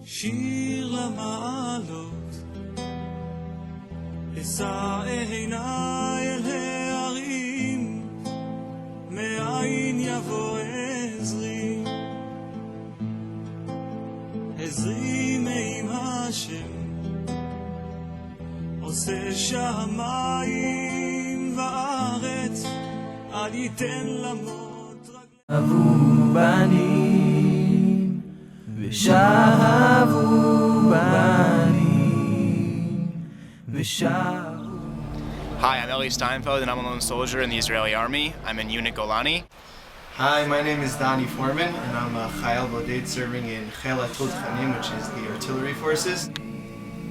שיר למעלות, אשא עיניי אל ההרים, מאין יבוא עזרי, עזרי מעם השם, עושה שמיים וארץ, אל ייתן למות רגלי. בנים ושבו בנים ושבו. Hi, I'm Eli Steinfeld and I'm a lone soldier in the Israeli army. I'm in unit Golani. Hi, my name is Donnie Foreman and I'm a chayal bodedim serving in Chayalim, which is the artillery forces.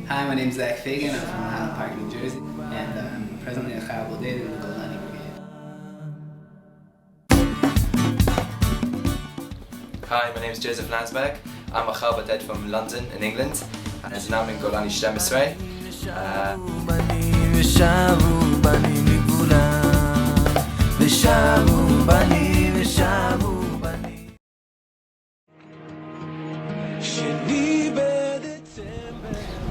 Hi, my name is Zach Fagan. I'm from Highland Park, New Jersey, and I'm presently a chayal bodedim in the Golani Brigade. Hi, my name is Joseph Lansberg. I'm a chayal bodedim from London in England, and now I'm in Golani 12.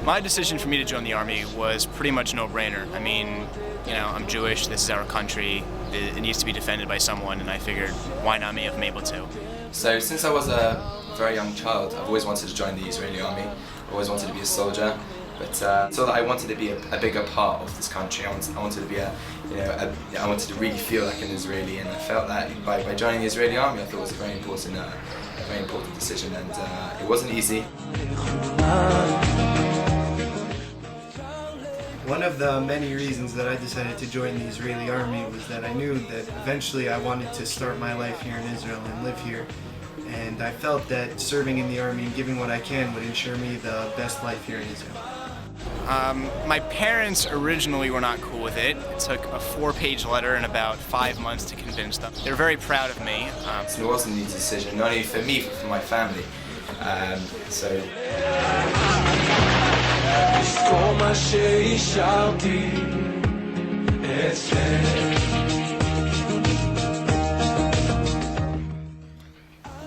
My decision for me to join the army was pretty much a no-brainer. I mean, you know, I'm Jewish, this is our country, it needs to be defended by someone, and I figured, why not me if I'm able to? So since I was a very young child, I've always wanted to join the Israeli army. I always wanted to be a soldier, but so that I wanted to be a bigger part of this country. I wanted to be I wanted to really feel like an Israeli, and I felt that by joining the Israeli army, I thought it was a very important decision, and it wasn't easy. One of the many reasons that I decided to join the Israeli army was that I knew that eventually I wanted to start my life here in Israel and live here. And I felt that serving in the army and giving what I can would ensure me the best life here in Israel. My parents originally were not cool with it. It took a 4-page letter and about 5 months to convince them. They're very proud of me. So it wasn't an easy decision, not only for me, but for my family.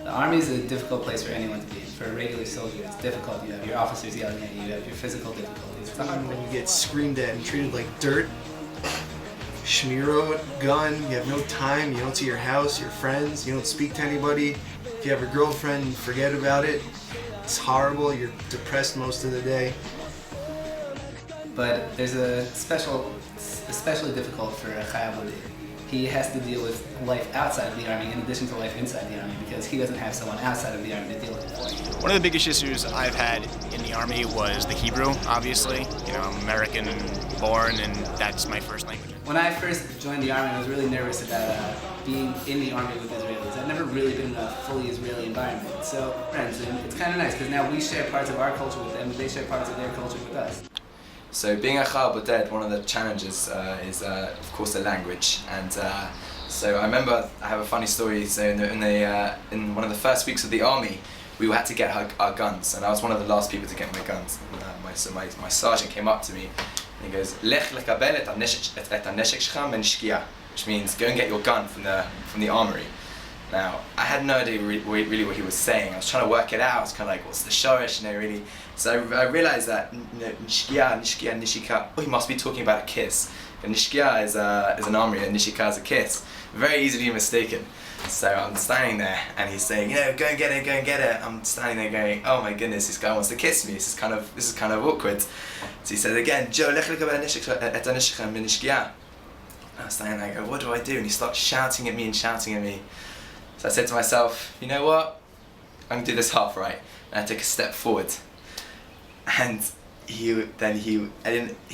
The army is a difficult place for anyone to be in. For a regular soldier, it's difficult. You have your officers yelling at you, you have your physical difficulties. It's hard when you get screamed at and treated like dirt. Shmiro, gun, you have no time, you don't see your house, your friends, you don't speak to anybody. If you have a girlfriend, forget about it. It's horrible, you're depressed most of the day. But there's especially difficult for a chayal bodedim. He has to deal with life outside of the army in addition to life inside the army because he doesn't have someone outside of the army to deal with it for him. One of the biggest issues I've had in the army was the Hebrew, obviously. You know, I'm American born and that's my first language. When I first joined the army, I was really nervous about being in the army with Israelis. I've never really been in a fully Israeli environment. So, friends, and it's kind of nice because now we share parts of our culture with them and they share parts of their culture with us. So being a chayal bodedim, one of the challenges is of course the language, and so I remember I have a funny story. So in one of the first weeks of the army, we had to get our guns, and I was one of the last people to get my guns. And, my sergeant came up to me and he goes, "Lech lekabel et haneshek shechem menishkia," which means go and get your gun from the armory. Now, I had no idea really what he was saying. I was trying to work it out. I was kind of like, what's the shorish, really? So I realized that nishkia, nishika, he must be talking about a kiss. And nishkia is an armory and nishika is a kiss. Very easily mistaken. So I'm standing there and he's saying, go and get it, go and get it. I'm standing there going, oh my goodness, this guy wants to kiss me. This is kind of awkward. So he says again, Joe, lech lekabel et haneshek menishkia. I was standing there, I go, what do I do? And he starts shouting at me. So I said to myself, you know what? I'm gonna do this half right. And I took a step forward. And he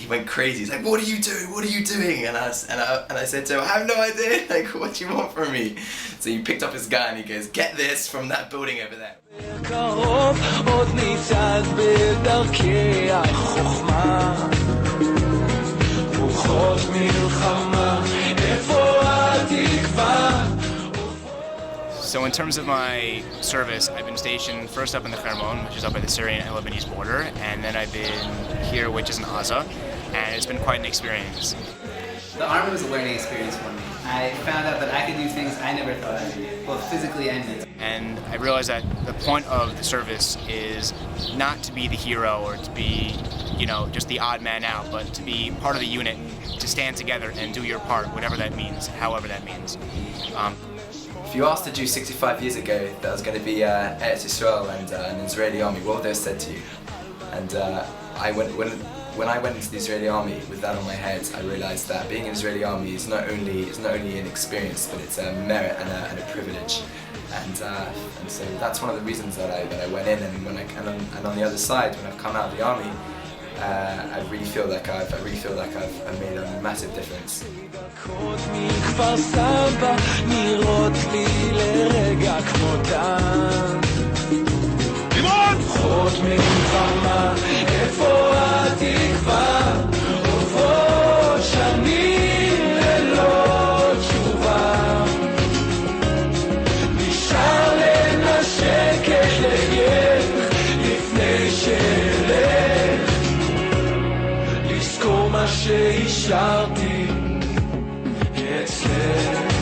went crazy. He's like, what are you doing? What are you doing? And I said to him, I have no idea. Like, what do you want from me? So he picked up his gun and he goes, get this from that building over there. So in terms of my service, I've been stationed first up in the Khermon, which is up by the Syrian and Lebanese border, and then I've been here, which is in Gaza, and it's been quite an experience. The army was a learning experience for me. I found out that I could do things I never thought I could do, both physically and mentally. And I realized that the point of the service is not to be the hero or to be, just the odd man out, but to be part of the unit, to stand together and do your part, whatever that means, however that means. If you asked a Jew 65 years ago that was going to be Eretz Yisrael and an Israeli army, what would they have said to you? And when I went into the Israeli army with that on my head, I realized that being in the Israeli army is not only an experience, but it's a merit and a privilege. And so that's one of the reasons that I went in. And on the other side, when I've come out of the army, I really feel like I've made a massive difference. שהשארתי אצלך